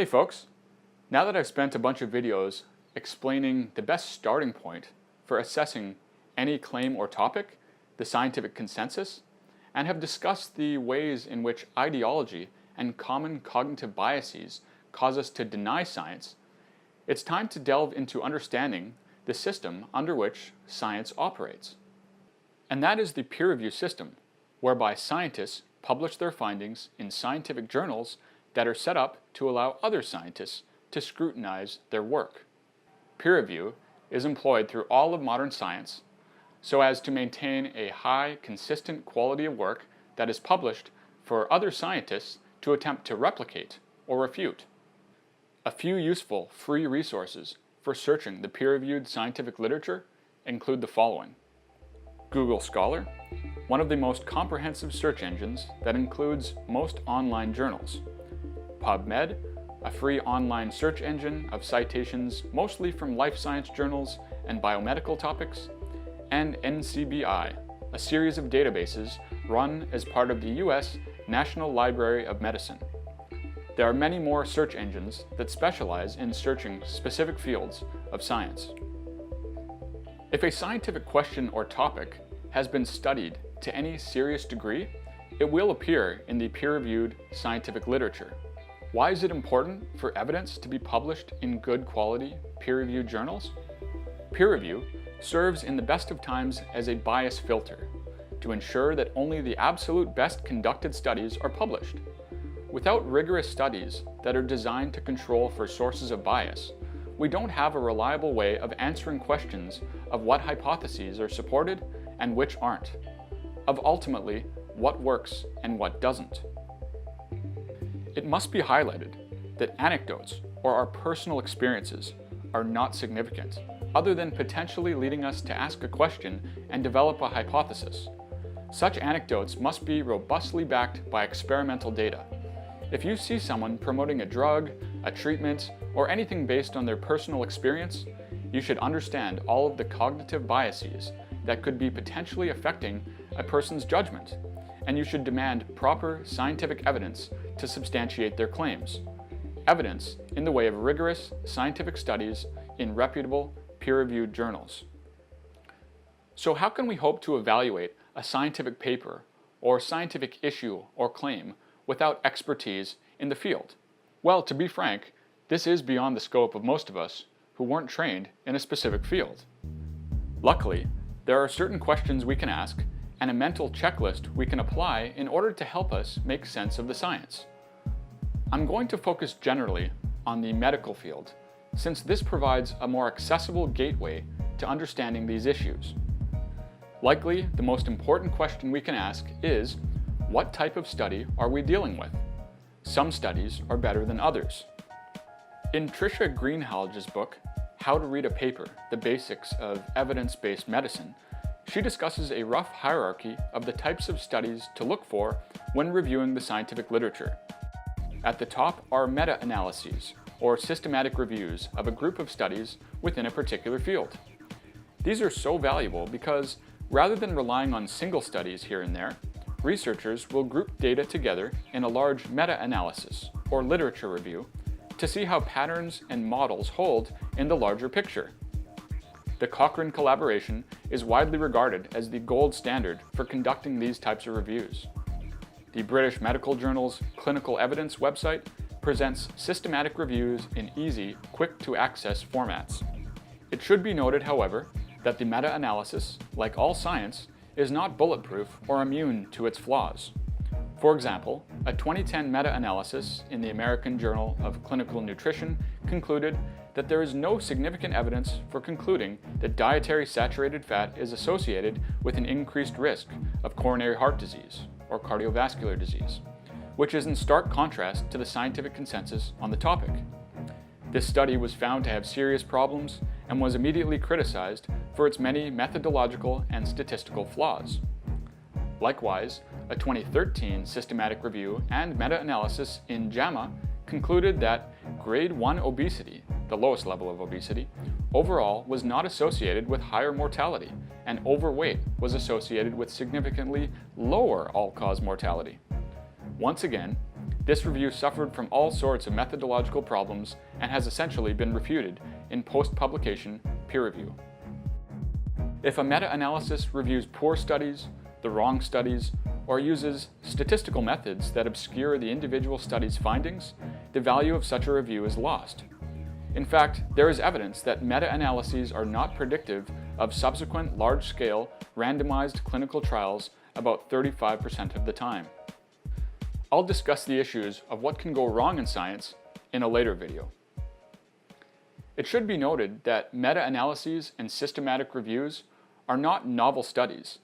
Hey folks, now that I've spent a bunch of videos explaining the best starting point for assessing any claim or topic, the scientific consensus, and have discussed the ways in which ideology and common cognitive biases cause us to deny science, it's time to delve into understanding the system under which science operates. And that is the peer review system, whereby scientists publish their findings in scientific journals that are set up to allow other scientists to scrutinize their work. Peer review is employed through all of modern science so as to maintain a high, consistent quality of work that is published for other scientists to attempt to replicate or refute. A few useful free resources for searching the peer-reviewed scientific literature include the following: Google Scholar, one of the most comprehensive search engines that includes most online journals; PubMed, a free online search engine of citations mostly from life science journals and biomedical topics; and NCBI, a series of databases run as part of the US National Library of Medicine. There are many more search engines that specialize in searching specific fields of science. If a scientific question or topic has been studied to any serious degree, it will appear in the peer-reviewed scientific literature. Why is it important for evidence to be published in good quality peer-reviewed journals? Peer review serves in the best of times as a bias filter to ensure that only the absolute best conducted studies are published. Without rigorous studies that are designed to control for sources of bias, we don't have a reliable way of answering questions of what hypotheses are supported and which aren't, of ultimately what works and what doesn't. It must be highlighted that anecdotes or our personal experiences are not significant, other than potentially leading us to ask a question and develop a hypothesis. Such anecdotes must be robustly backed by experimental data. If you see someone promoting a drug, a treatment, or anything based on their personal experience, you should understand all of the cognitive biases that could be potentially affecting a person's judgment, and you should demand proper scientific evidence to substantiate their claims. Evidence in the way of rigorous scientific studies in reputable, peer-reviewed journals. So how can we hope to evaluate a scientific paper or scientific issue or claim without expertise in the field? Well, to be frank, this is beyond the scope of most of us who weren't trained in a specific field. Luckily, there are certain questions we can ask and a mental checklist we can apply in order to help us make sense of the science. I'm going to focus generally on the medical field, since this provides a more accessible gateway to understanding these issues. Likely, the most important question we can ask is, what type of study are we dealing with? Some studies are better than others. In Tricia Greenhalgh's book, How to Read a Paper, The Basics of Evidence-Based Medicine, she discusses a rough hierarchy of the types of studies to look for when reviewing the scientific literature. At the top are meta-analyses, or systematic reviews of a group of studies within a particular field. These are so valuable because, rather than relying on single studies here and there, researchers will group data together in a large meta-analysis, or literature review, to see how patterns and models hold in the larger picture. The Cochrane collaboration is widely regarded as the gold standard for conducting these types of reviews. The British Medical Journal's Clinical Evidence website presents systematic reviews in easy, quick-to-access formats. It should be noted, however, that the meta-analysis, like all science, is not bulletproof or immune to its flaws. For example, a 2010 meta-analysis in the American Journal of Clinical Nutrition concluded that there is no significant evidence for concluding that dietary saturated fat is associated with an increased risk of coronary heart disease or cardiovascular disease, which is in stark contrast to the scientific consensus on the topic. This study was found to have serious problems and was immediately criticized for its many methodological and statistical flaws. Likewise, a 2013 systematic review and meta-analysis in JAMA concluded that grade 1 obesity, the lowest level of obesity, overall was not associated with higher mortality, and overweight was associated with significantly lower all-cause mortality. Once again, This review suffered from all sorts of methodological problems and has essentially been refuted in post-publication peer review. If a meta-analysis reviews poor studies, the wrong studies, or uses statistical methods that obscure the individual study's findings, the value of such a review is lost. In fact, there is evidence that meta-analyses are not predictive of subsequent large-scale randomized clinical trials about 35% of the time. I'll discuss the issues of what can go wrong in science in a later video. It should be noted that meta-analyses and systematic reviews are not novel studies,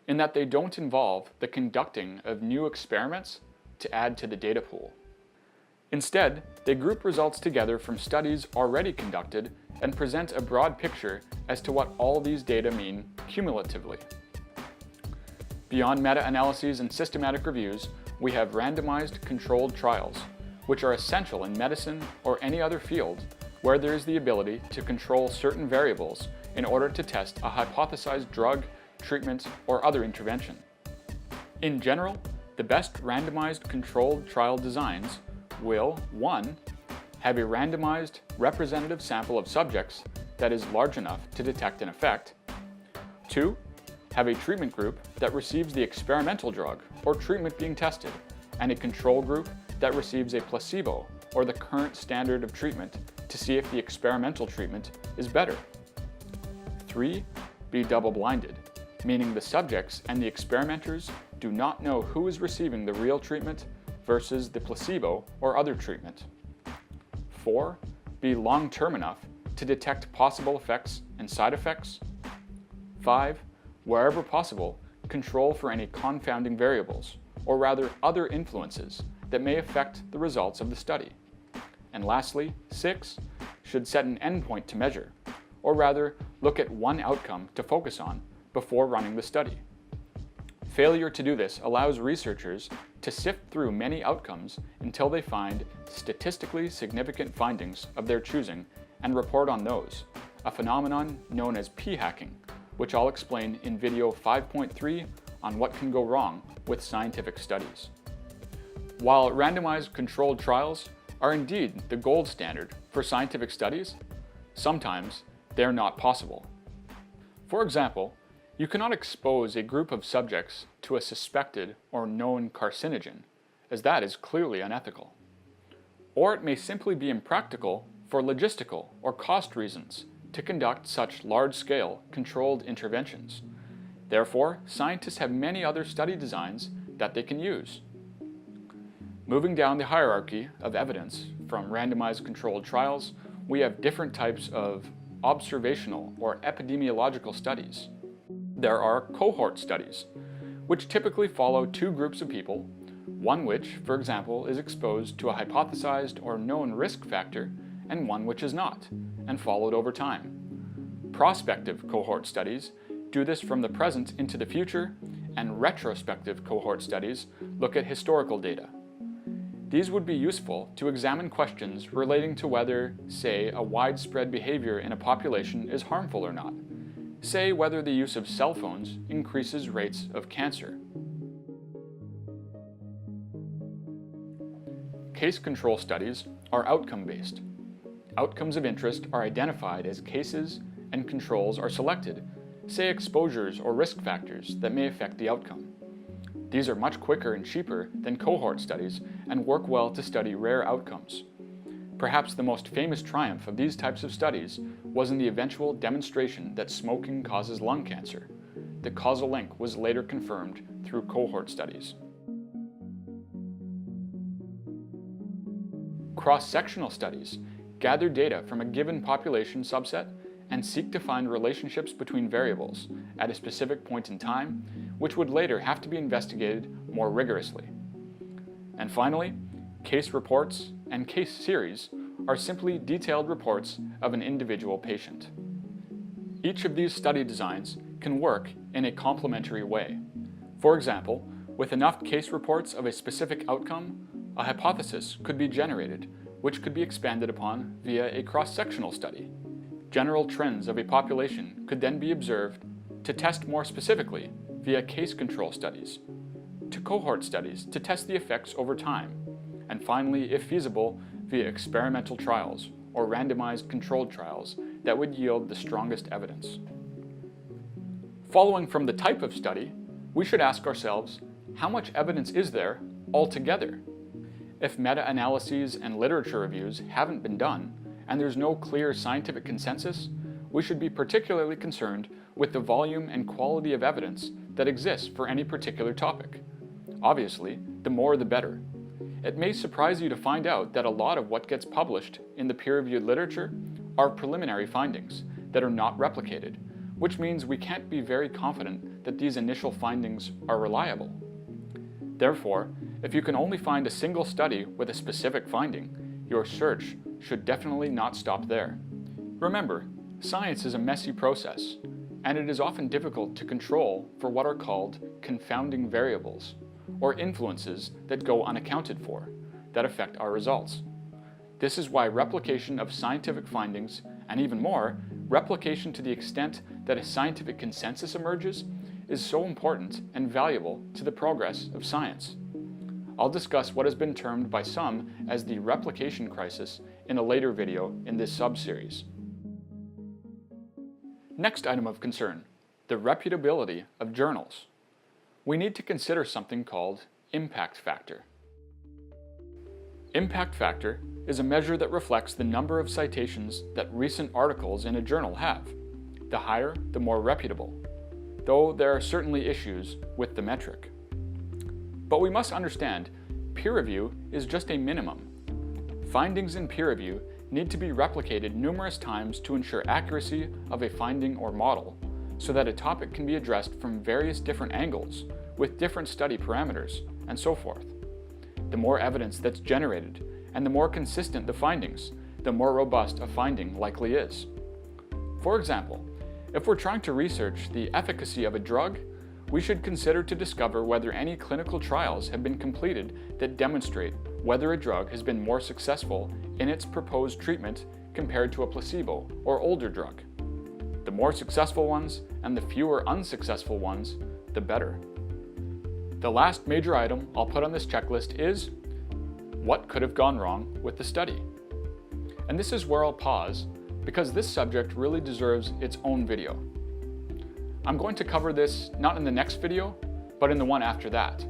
in that they don't involve the conducting of new experiments to add to the data pool. Instead, they group results together from studies already conducted and present a broad picture as to what all these data mean cumulatively. Beyond meta-analyses and systematic reviews, we have randomized controlled trials, which are essential in medicine or any other field where there is the ability to control certain variables in order to test a hypothesized drug, treatment, or other intervention. In general, the best randomized controlled trial designs will 1. Have a randomized representative sample of subjects that is large enough to detect an effect. 2. Have a treatment group that receives the experimental drug or treatment being tested, and a control group that receives a placebo or the current standard of treatment to see if the experimental treatment is better. 3. Be double-blinded, meaning the subjects and the experimenters do not know who is receiving the real treatment versus the placebo or other treatment. 4. Be long-term enough to detect possible effects and side effects. 5. Wherever possible, control for any confounding variables, or rather other influences that may affect the results of the study. And lastly, 6. Should set an endpoint to measure, or rather look at one outcome to focus on before running the study. Failure to do this allows researchers to sift through many outcomes until they find statistically significant findings of their choosing and report on those, a phenomenon known as p-hacking, which I'll explain in video 5.3 on what can go wrong with scientific studies. While randomized controlled trials are indeed the gold standard for scientific studies, sometimes they're not possible. For example, you cannot expose a group of subjects to a suspected or known carcinogen, as that is clearly unethical. Or it may simply be impractical for logistical or cost reasons to conduct such large-scale controlled interventions. Therefore, scientists have many other study designs that they can use. Moving down the hierarchy of evidence from randomized controlled trials, we have different types of observational or epidemiological studies. There are cohort studies, which typically follow two groups of people, one which, for example, is exposed to a hypothesized or known risk factor, and one which is not, and followed over time. Prospective cohort studies do this from the present into the future, and retrospective cohort studies look at historical data. These would be useful to examine questions relating to whether, say, a widespread behavior in a population is harmful or not. Say whether the use of cell phones increases rates of cancer. Case control studies are outcome-based. Outcomes of interest are identified as cases and controls are selected, say exposures or risk factors that may affect the outcome. These are much quicker and cheaper than cohort studies and work well to study rare outcomes. Perhaps the most famous triumph of these types of studies was in the eventual demonstration that smoking causes lung cancer. The causal link was later confirmed through cohort studies. Cross-sectional studies gather data from a given population subset and seek to find relationships between variables at a specific point in time, which would later have to be investigated more rigorously. And finally, case reports and case series are simply detailed reports of an individual patient. Each of these study designs can work in a complementary way. For example, with enough case reports of a specific outcome, a hypothesis could be generated, which could be expanded upon via a cross-sectional study. General trends of a population could then be observed to test more specifically via case control studies, to cohort studies to test the effects over time, and finally, if feasible, via experimental trials or randomized controlled trials that would yield the strongest evidence. Following from the type of study, we should ask ourselves, how much evidence is there altogether? If meta-analyses and literature reviews haven't been done, and there's no clear scientific consensus, we should be particularly concerned with the volume and quality of evidence that exists for any particular topic. Obviously, the more the better. It may surprise you to find out that a lot of what gets published in the peer-reviewed literature are preliminary findings that are not replicated, which means we can't be very confident that these initial findings are reliable. Therefore, if you can only find a single study with a specific finding, your search should definitely not stop there. Remember, science is a messy process, and it is often difficult to control for what are called confounding variables, or influences that go unaccounted for, that affect our results. This is why replication of scientific findings, and even more, replication to the extent that a scientific consensus emerges, is so important and valuable to the progress of science. I'll discuss what has been termed by some as the replication crisis in a later video in this sub-series. Next item of concern, the reputability of journals. We need to consider something called impact factor. Impact factor is a measure that reflects the number of citations that recent articles in a journal have. The higher, the more reputable, though there are certainly issues with the metric. But we must understand, peer review is just a minimum. Findings in peer review need to be replicated numerous times to ensure accuracy of a finding or model, so that a topic can be addressed from various different angles, with different study parameters, and so forth. The more evidence that's generated, and the more consistent the findings, the more robust a finding likely is. For example, if we're trying to research the efficacy of a drug, we should consider to discover whether any clinical trials have been completed that demonstrate whether a drug has been more successful in its proposed treatment compared to a placebo or older drug. The more successful ones and the fewer unsuccessful ones, the better. The last major item I'll put on this checklist is, what could have gone wrong with the study? And this is where I'll pause, because this subject really deserves its own video. I'm going to cover this not in the next video, but in the one after that.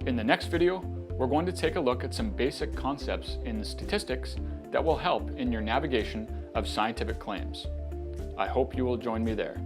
In the next video, we're going to take a look at some basic concepts in statistics that will help in your navigation of scientific claims. I hope you will join me there.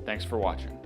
Thanks for watching.